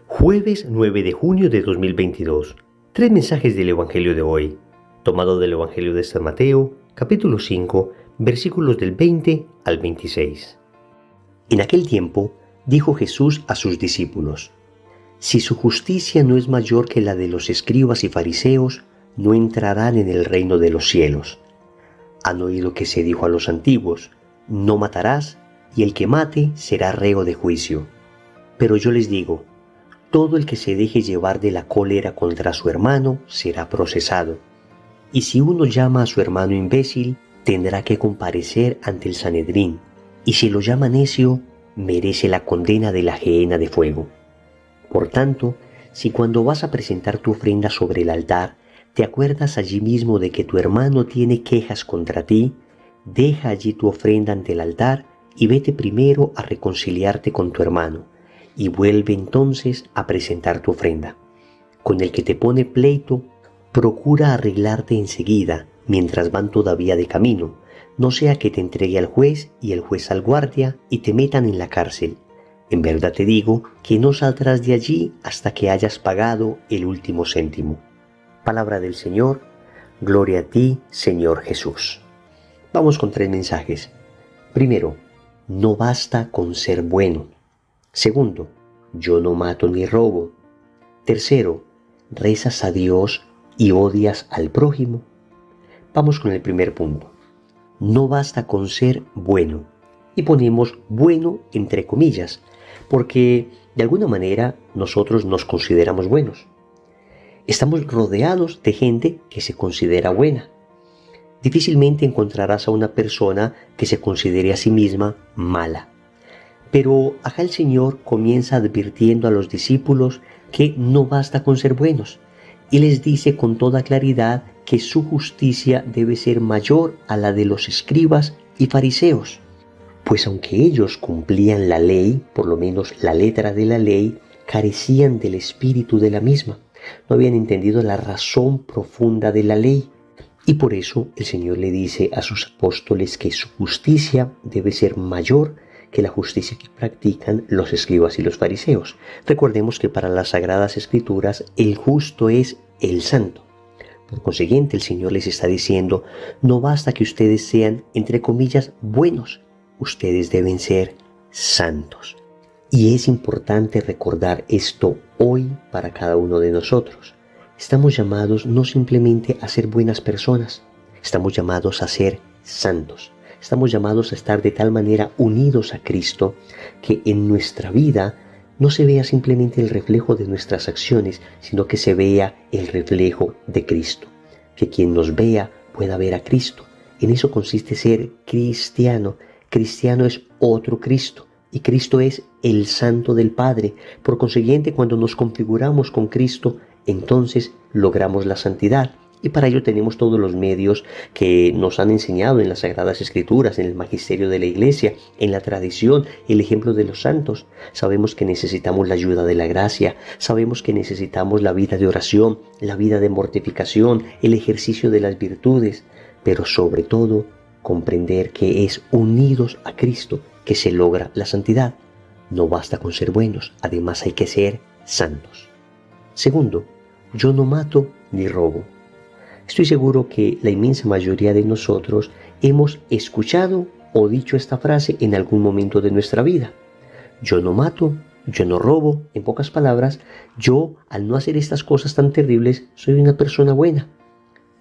Jueves 9 de junio de 2022. Tres mensajes del Evangelio de hoy, tomado del Evangelio de San Mateo, capítulo 5, versículos del 20 al 26. En aquel tiempo, dijo Jesús a sus discípulos: Si su justicia no es mayor que la de los escribas y fariseos, no entrarán en el reino de los cielos. Han oído que se dijo a los antiguos: No matarás, y el que mate será reo de juicio. Pero yo les digo: todo el que se deje llevar de la cólera contra su hermano será procesado. Y si uno llama a su hermano imbécil, tendrá que comparecer ante el Sanedrín, y si lo llama necio, merece la condena de la gehenna de fuego. Por tanto, si cuando vas a presentar tu ofrenda sobre el altar, te acuerdas allí mismo de que tu hermano tiene quejas contra ti, deja allí tu ofrenda ante el altar y vete primero a reconciliarte con tu hermano, y vuelve entonces a presentar tu ofrenda. Con el que te pone pleito, procura arreglarte enseguida, mientras van todavía de camino, no sea que te entregue al juez y el juez al guardia y te metan en la cárcel. En verdad te digo que no saldrás de allí hasta que hayas pagado el último céntimo. Palabra del Señor, gloria a ti, Señor Jesús. Vamos con tres mensajes. Primero, no basta con ser bueno. Segundo, yo no mato ni robo. Tercero, rezas a Dios y odias al prójimo. Vamos con el primer punto. No basta con ser bueno. Y ponemos bueno entre comillas, porque de alguna manera nosotros nos consideramos buenos. Estamos rodeados de gente que se considera buena. Difícilmente encontrarás a una persona que se considere a sí misma mala. Pero acá el Señor comienza advirtiendo a los discípulos que no basta con ser buenos, y les dice con toda claridad que su justicia debe ser mayor a la de los escribas y fariseos. Pues aunque ellos cumplían la ley, por lo menos la letra de la ley, carecían del espíritu de la misma. No habían entendido la razón profunda de la ley. Y por eso el Señor le dice a sus apóstoles que su justicia debe ser mayor que la justicia que practican los escribas y los fariseos. Recordemos que para las Sagradas Escrituras el justo es el santo. Por consiguiente, el Señor les está diciendo: no basta que ustedes sean, entre comillas, buenos, ustedes deben ser santos. Y es importante recordar esto hoy para cada uno de nosotros. Estamos llamados no simplemente a ser buenas personas, estamos llamados a ser santos. Estamos llamados a estar de tal manera unidos a Cristo que en nuestra vida no se vea simplemente el reflejo de nuestras acciones, sino que se vea el reflejo de Cristo. Que quien nos vea pueda ver a Cristo. En eso consiste ser cristiano. Cristiano es otro Cristo y Cristo es el Santo del Padre. Por consiguiente, cuando nos configuramos con Cristo, entonces logramos la santidad. Y para ello tenemos todos los medios que nos han enseñado en las Sagradas Escrituras, en el magisterio de la Iglesia, en la tradición, el ejemplo de los santos. Sabemos que necesitamos la ayuda de la gracia, sabemos que necesitamos la vida de oración, la vida de mortificación, el ejercicio de las virtudes, pero sobre todo comprender que es unidos a Cristo que se logra la santidad. No basta con ser buenos, además hay que ser santos. Segundo, yo no mato ni robo. Estoy seguro que la inmensa mayoría de nosotros hemos escuchado o dicho esta frase en algún momento de nuestra vida. Yo no mato, yo no robo. En pocas palabras, yo, al no hacer estas cosas tan terribles, soy una persona buena.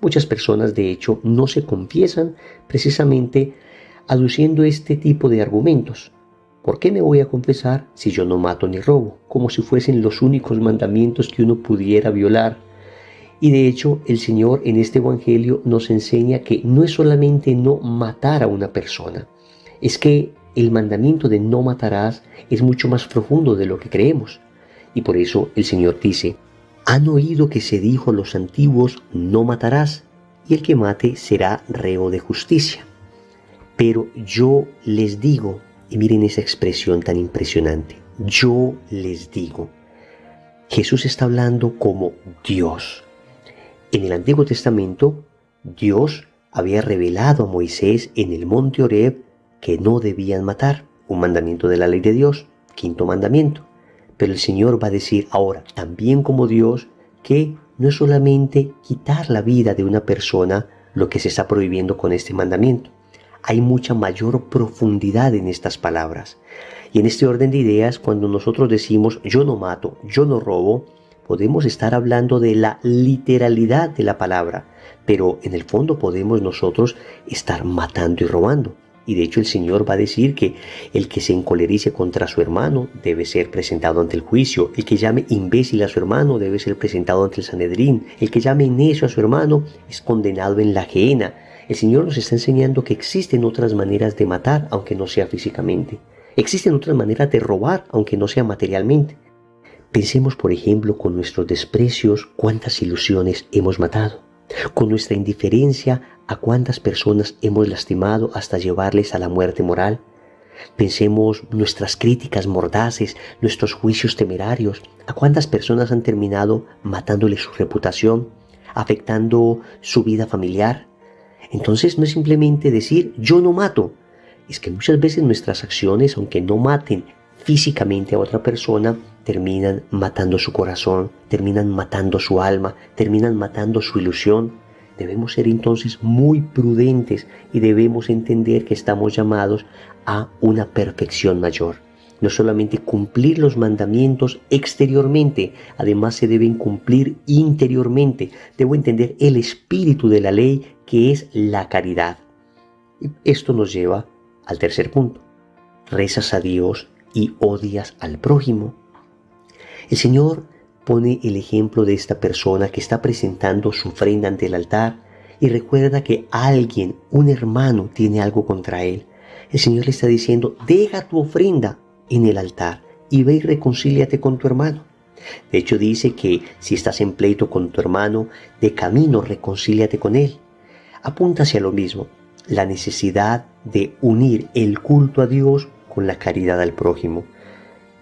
Muchas personas, de hecho, no se confiesan precisamente aduciendo este tipo de argumentos. ¿Por qué me voy a confesar si yo no mato ni robo? Como si fuesen los únicos mandamientos que uno pudiera violar. Y de hecho, el Señor en este Evangelio nos enseña que no es solamente no matar a una persona, es que el mandamiento de no matarás es mucho más profundo de lo que creemos. Y por eso el Señor dice: han oído que se dijo a los antiguos: no matarás, y el que mate será reo de justicia. Pero yo les digo, y miren esa expresión tan impresionante, yo les digo. Jesús está hablando como Dios. En el Antiguo Testamento, Dios había revelado a Moisés en el monte Horeb que no debían matar, un mandamiento de la ley de Dios, quinto mandamiento. Pero el Señor va a decir ahora, también como Dios, que no es solamente quitar la vida de una persona lo que se está prohibiendo con este mandamiento. Hay mucha mayor profundidad en estas palabras. Y en este orden de ideas, cuando nosotros decimos yo no mato, yo no robo, podemos estar hablando de la literalidad de la palabra, pero en el fondo podemos nosotros estar matando y robando. Y de hecho el Señor va a decir que el que se encolerice contra su hermano debe ser presentado ante el juicio. El que llame imbécil a su hermano debe ser presentado ante el Sanedrín. El que llame necio a su hermano es condenado en la gehenna. El Señor nos está enseñando que existen otras maneras de matar, aunque no sea físicamente. Existen otras maneras de robar, aunque no sea materialmente. Pensemos, por ejemplo, con nuestros desprecios, cuántas ilusiones hemos matado. Con nuestra indiferencia, a cuántas personas hemos lastimado hasta llevarles a la muerte moral. Pensemos nuestras críticas mordaces, nuestros juicios temerarios, a cuántas personas han terminado matándole su reputación, afectando su vida familiar. Entonces no es simplemente decir yo no mato, es que muchas veces nuestras acciones, aunque no maten físicamente a otra persona, terminan matando su corazón, terminan matando su alma, terminan matando su ilusión. Debemos ser entonces muy prudentes y debemos entender que estamos llamados a una perfección mayor. No solamente cumplir los mandamientos exteriormente, además se deben cumplir interiormente. Debo entender el espíritu de la ley, que es la caridad. Y esto nos lleva al tercer punto. Rezas a Dios y odias al prójimo. El Señor pone el ejemplo de esta persona que está presentando su ofrenda ante el altar y recuerda que alguien, un hermano, tiene algo contra él. El Señor le está diciendo, deja tu ofrenda en el altar y ve y reconcíliate con tu hermano. De hecho dice que si estás en pleito con tu hermano, de camino reconcíliate con él. Apunta hacia lo mismo, la necesidad de unir el culto a Dios con la caridad al prójimo.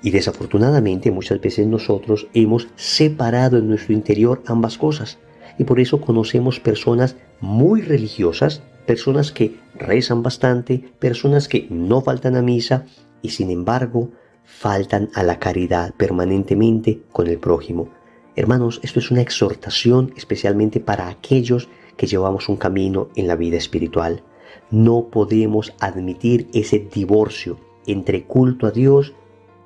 Y desafortunadamente muchas veces nosotros hemos separado en nuestro interior ambas cosas. Y por eso conocemos personas muy religiosas, personas que rezan bastante, personas que no faltan a misa y sin embargo faltan a la caridad permanentemente con el prójimo. Hermanos, esto es una exhortación especialmente para aquellos que llevamos un camino en la vida espiritual. No podemos admitir ese divorcio entre culto a Dios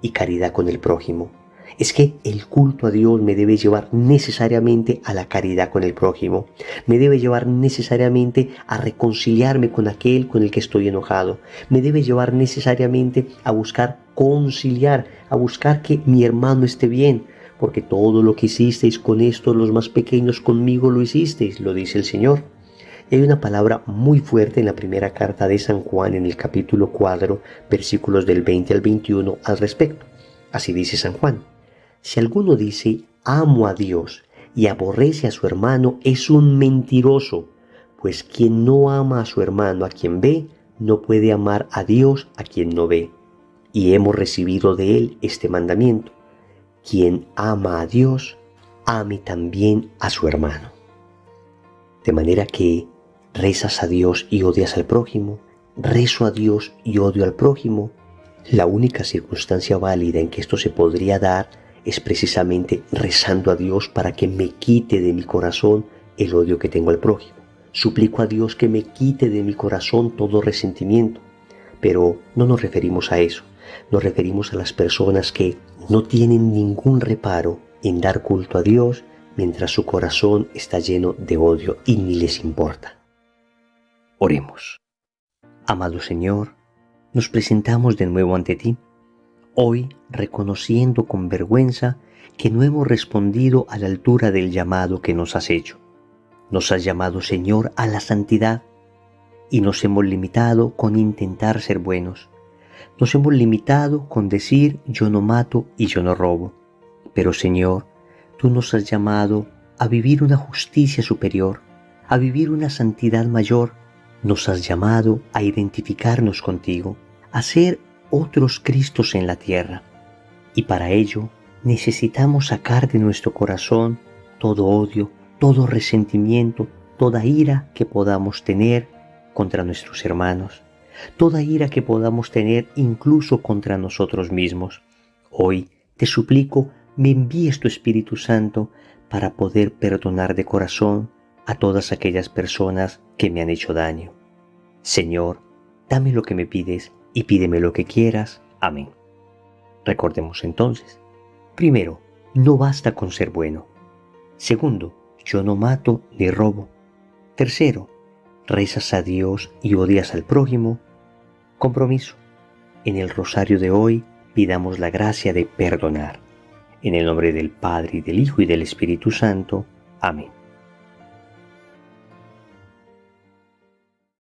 y caridad con el prójimo. Es que el culto a Dios me debe llevar necesariamente a la caridad con el prójimo. Me debe llevar necesariamente a reconciliarme con aquel con el que estoy enojado. Me debe llevar necesariamente a buscar conciliar, a buscar que mi hermano esté bien. Porque todo lo que hicisteis con estos los más pequeños conmigo lo hicisteis, lo dice el Señor. Y hay una palabra muy fuerte en la primera carta de San Juan, en el capítulo 4, versículos del 20 al 21 al respecto. Así dice San Juan: si alguno dice, amo a Dios, y aborrece a su hermano, es un mentiroso, pues quien no ama a su hermano a quien ve, no puede amar a Dios a quien no ve. Y hemos recibido de él este mandamiento: quien ama a Dios, ame también a su hermano. De manera que rezas a Dios y odias al prójimo, rezo a Dios y odio al prójimo. La única circunstancia válida en que esto se podría dar es precisamente rezando a Dios para que me quite de mi corazón el odio que tengo al prójimo. Suplico a Dios que me quite de mi corazón todo resentimiento. Pero no nos referimos a eso. Nos referimos a las personas que no tienen ningún reparo en dar culto a Dios mientras su corazón está lleno de odio y ni les importa. Oremos. Amado Señor, nos presentamos de nuevo ante ti, hoy reconociendo con vergüenza que no hemos respondido a la altura del llamado que nos has hecho. Nos has llamado, Señor, a la santidad y nos hemos limitado con intentar ser buenos. Nos hemos limitado con decir yo no mato y yo no robo. Pero Señor, tú nos has llamado a vivir una justicia superior, a vivir una santidad mayor. Nos has llamado a identificarnos contigo, a ser otros Cristos en la tierra. Y para ello necesitamos sacar de nuestro corazón todo odio, todo resentimiento, toda ira que podamos tener contra nuestros hermanos, toda ira que podamos tener incluso contra nosotros mismos. Hoy te suplico, me envíes tu Espíritu Santo para poder perdonar de corazón a todas aquellas personas que me han hecho daño. Señor, dame lo que me pides y pídeme lo que quieras. Amén. Recordemos entonces. Primero, no basta con ser bueno. Segundo, yo no mato ni robo. Tercero, rezas a Dios y odias al prójimo. Compromiso. En el rosario de hoy pidamos la gracia de perdonar. En el nombre del Padre, y del Hijo, y del Espíritu Santo. Amén.